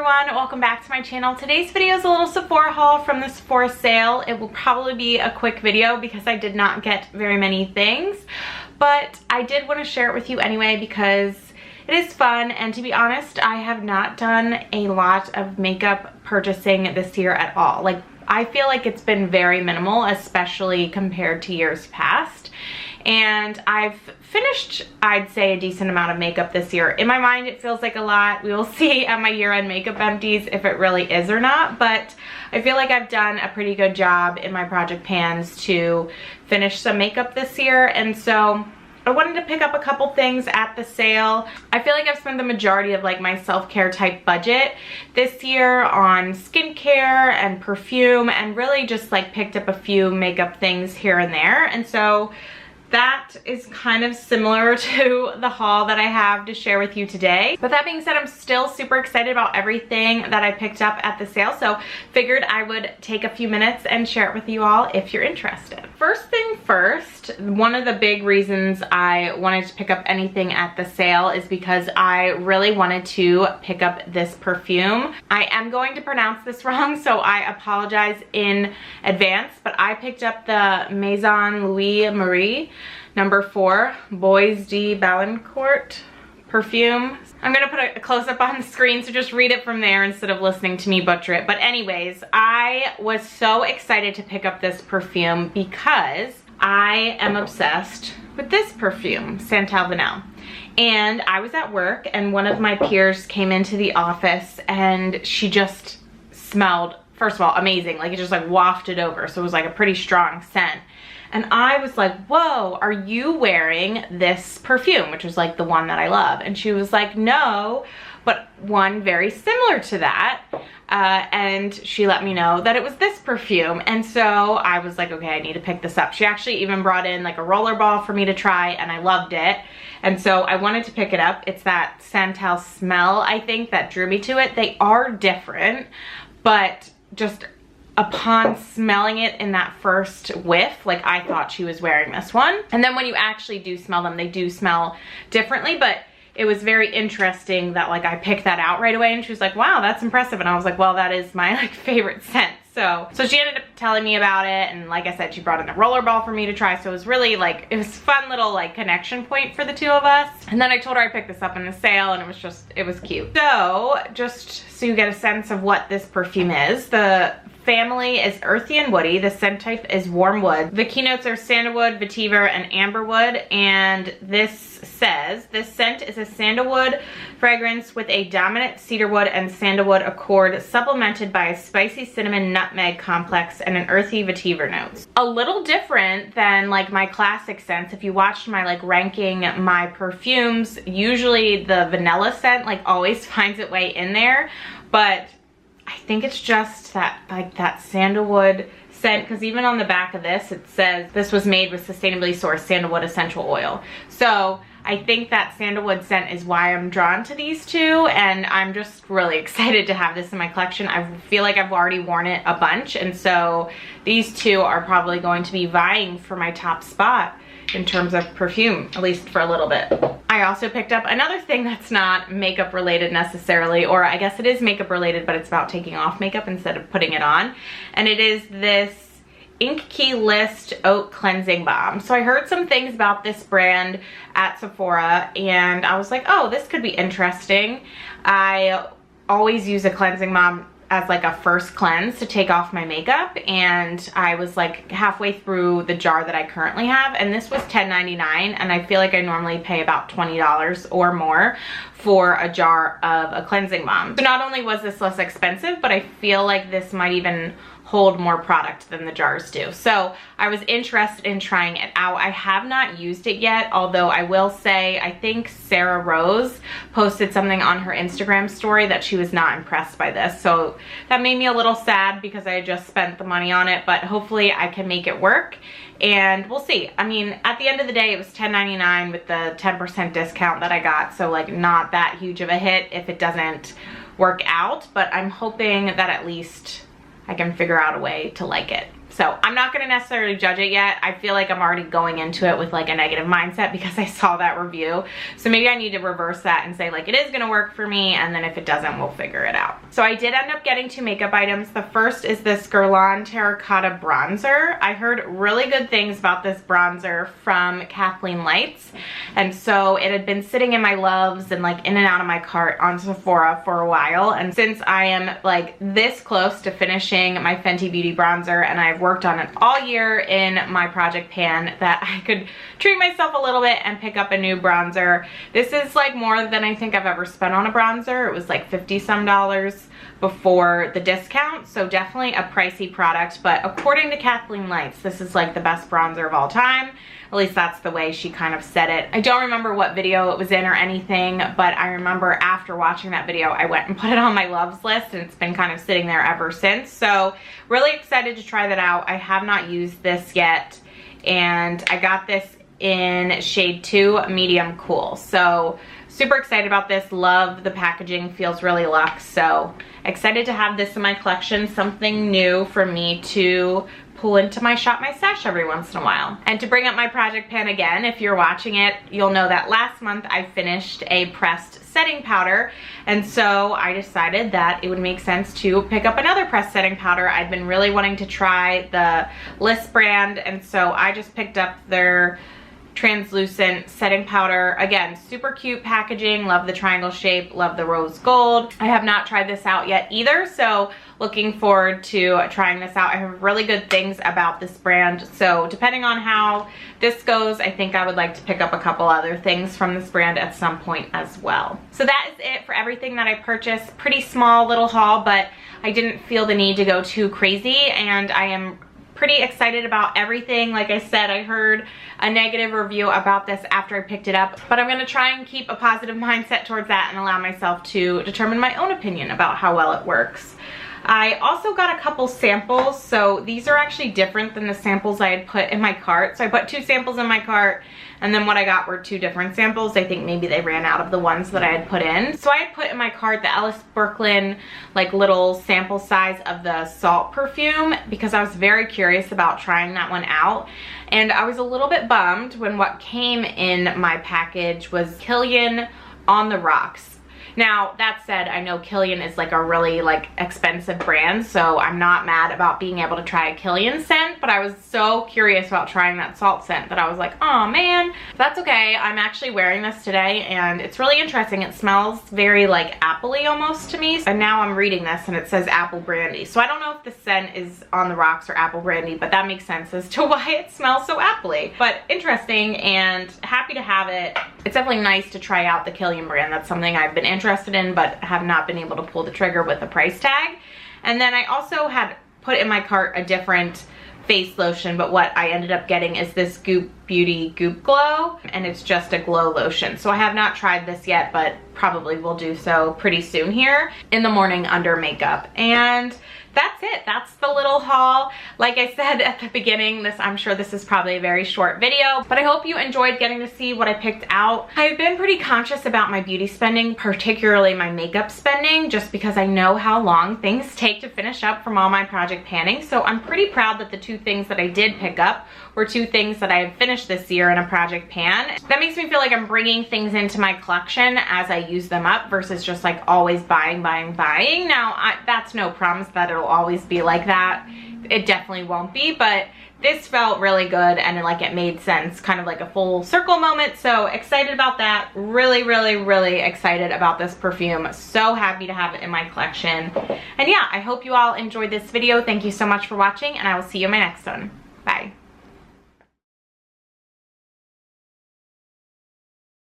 everyone, welcome back to my channel. Today's video is a little Sephora haul from the Sephora sale. It will probably be a quick video because I did not get very many things, but I did want to share it with you anyway because it is fun, and to be honest, I have not done a lot of makeup purchasing this year at all. Like, I feel like it's been very minimal, especially compared to years past. And I've finished, I'd say, a decent amount of makeup this year. In my mind, it feels like a lot. We will see at my year-end makeup empties if it really is or not, but I feel like I've done a pretty good job in my project pans to finish some makeup this year, and so I wanted to pick up a couple things at the sale. I feel like I've spent the majority of like my self-care type budget this year on skincare and perfume, and really just like picked up a few makeup things here and there, and so that is kind of similar to the haul that I have to share with you today. But that being said, I'm still super excited about everything that I picked up at the sale, so figured I would take a few minutes and share it with you all if you're interested. First thing first, one of the big reasons I wanted to pick up anything at the sale is because I really wanted to pick up this perfume. I am going to pronounce this wrong, so I apologize in advance, but I picked up the Maison Louis Marie number 4 Bois de Balancourt perfume. I'm gonna put a close-up on the screen, so just read it from there instead of listening to me butcher it. But anyways, I was so excited to pick up this perfume because I am obsessed with this perfume, Santal Vanille. And I was at work and one of my peers came into the office and she just smelled, first of all, amazing. Like, it just like wafted over, so it was like a pretty strong scent. And I was like, whoa, are you wearing this perfume? Which was like the one that I love. And she was like, no, but one very similar to that. And she let me know that it was this perfume. And so I was like, okay, I need to pick this up. She actually even brought in like a roller ball for me to try, and I loved it. And so I wanted to pick it up. It's that Santal smell, I think, that drew me to it. They are different, but just upon smelling it in that first whiff, like, I thought she was wearing this one. And then when you actually do smell them, they do smell differently, but it was very interesting that like I picked that out right away, and she was like, wow, that's impressive. And I was like, well, that is my like favorite scent. So she ended up telling me about it, and like I said, she brought in the roller ball for me to try, so it was really like, it was a fun little like connection point for the two of us. And then I told her I picked this up in the sale, and it was cute. So just so you get a sense of what this perfume is, the family is earthy and woody. The scent type is warm wood. The keynotes are sandalwood, vetiver, and amberwood. And this says, this scent is a sandalwood fragrance with a dominant cedarwood and sandalwood accord, supplemented by a spicy cinnamon nutmeg complex and an earthy vetiver notes. A little different than like my classic scents. If you watched my like ranking my perfumes, usually the vanilla scent like always finds its way in there, but I think it's just that like that sandalwood scent, because even on the back of this it says this was made with sustainably sourced sandalwood essential oil. So I think that sandalwood scent is why I'm drawn to these two, and I'm just really excited to have this in my collection. I feel like I've already worn it a bunch, and so these two are probably going to be vying for my top spot in terms of perfume, at least for a little bit. I also picked up another thing that's not makeup related necessarily, or I guess it is makeup related, but it's about taking off makeup instead of putting it on. And it is this Ink Key List Oat Cleansing Balm. So I heard some things about this brand at Sephora, and I was like, oh, this could be interesting. I always use a cleansing balm as like a first cleanse to take off my makeup, and I was like halfway through the jar that I currently have, and this was $10.99, and I feel like I normally pay about $20 or more for a jar of a cleansing balm. So not only was this less expensive, but I feel like this might even hold more product than the jars do. So I was interested in trying it out. I have not used it yet, although I will say, I think Sarah Rose posted something on her Instagram story that she was not impressed by this. So that made me a little sad because I just spent the money on it, but hopefully I can make it work, and we'll see. I mean, at the end of the day, it was $10.99 with the 10% discount that I got, so like not that huge of a hit if it doesn't work out, but I'm hoping that at least I can figure out a way to like it. So I'm not going to necessarily judge it yet. I feel like I'm already going into it with like a negative mindset because I saw that review. So maybe I need to reverse that and say like it is going to work for me, and then if it doesn't, we'll figure it out. So I did end up getting 2 makeup items. The first is this Guerlain Terracotta Bronzer. I heard really good things about this bronzer from Kathleen Lights, and so it had been sitting in my loves and like in and out of my cart on Sephora for a while. And since I am like this close to finishing my Fenty Beauty bronzer, and I've worked on it all year in my project pan, that I could treat myself a little bit and pick up a new bronzer. This is like more than I think I've ever spent on a bronzer. It was like $50 some before the discount, so definitely a pricey product, but according to Kathleen Lights, this is like the best bronzer of all time. At least that's the way she kind of said it. I don't remember what video it was in or anything, but I remember after watching that video, I went and put it on my loves list, and it's been kind of sitting there ever since. So really excited to try that out. I have not used this yet, and I got this in shade 2, medium cool. So super excited about this. Love the packaging, feels really luxe. So excited to have this in my collection, something new for me to pull into my Shop My Stash every once in a while. And to bring up my project pan again, if you're watching it, you'll know that last month I finished a pressed setting powder, and so I decided that it would make sense to pick up another pressed setting powder. I'd been really wanting to try the Liss brand, and so I just picked up their translucent setting powder. Again, super cute packaging, love the triangle shape, love the rose gold. I have not tried this out yet either, so looking forward to trying this out. I have really good things about this brand, so depending on how this goes, I think I would like to pick up a couple other things from this brand at some point as well. So that is it for everything that I purchased. Pretty small little haul, but I didn't feel the need to go too crazy, and I am pretty excited about everything. Like I said, I heard a negative review about this after I picked it up, but I'm gonna try and keep a positive mindset towards that and allow myself to determine my own opinion about how well it works. I also got a couple samples, so these are actually different than the samples I had put in my cart. So I put 2 samples in my cart, and then what I got were 2 different samples. I think maybe they ran out of the ones that I had put in. So I had put in my cart the Ellis Brooklyn like little sample size of the salt perfume because I was very curious about trying that one out. And I was a little bit bummed when what came in my package was Kilian On the Rocks. Now, that said, I know Kilian is like a really like expensive brand, so I'm not mad about being able to try a Kilian scent, but I was so curious about trying that salt scent that I was like, oh man. That's okay. I'm actually wearing this today, and it's really interesting. It smells very like appley almost to me. And now I'm reading this and it says apple brandy. So I don't know if the scent is On the Rocks or apple brandy, but that makes sense as to why it smells so appley. But interesting, and happy to have it. It's definitely nice to try out the Kilian brand. That's something I've been interested in, but have not been able to pull the trigger with the price tag. And then I also had put in my cart a different face lotion, but what I ended up getting is this Goop Beauty Goop Glow, and it's just a glow lotion. So I have not tried this yet, but probably will do so pretty soon here in the morning under makeup. And that's it. That's the little haul. Like I said at the beginning, I'm sure this is probably a very short video, but I hope you enjoyed getting to see what I picked out. I've been pretty conscious about my beauty spending, particularly my makeup spending, just because I know how long things take to finish up from all my project panning. So I'm pretty proud that the 2 things that I did pick up were 2 things that I have finished this year in a project pan. That makes me feel like I'm bringing things into my collection as I use them up versus just like always buying. Now, that's no promise that it'll always be like that. It definitely won't be, but this felt really good and like it made sense, kind of like a full circle moment. So excited about that. Really, really, really excited about this perfume. So happy to have it in my collection. And yeah, I hope you all enjoyed this video. Thank you so much for watching, and I will see you in my next one.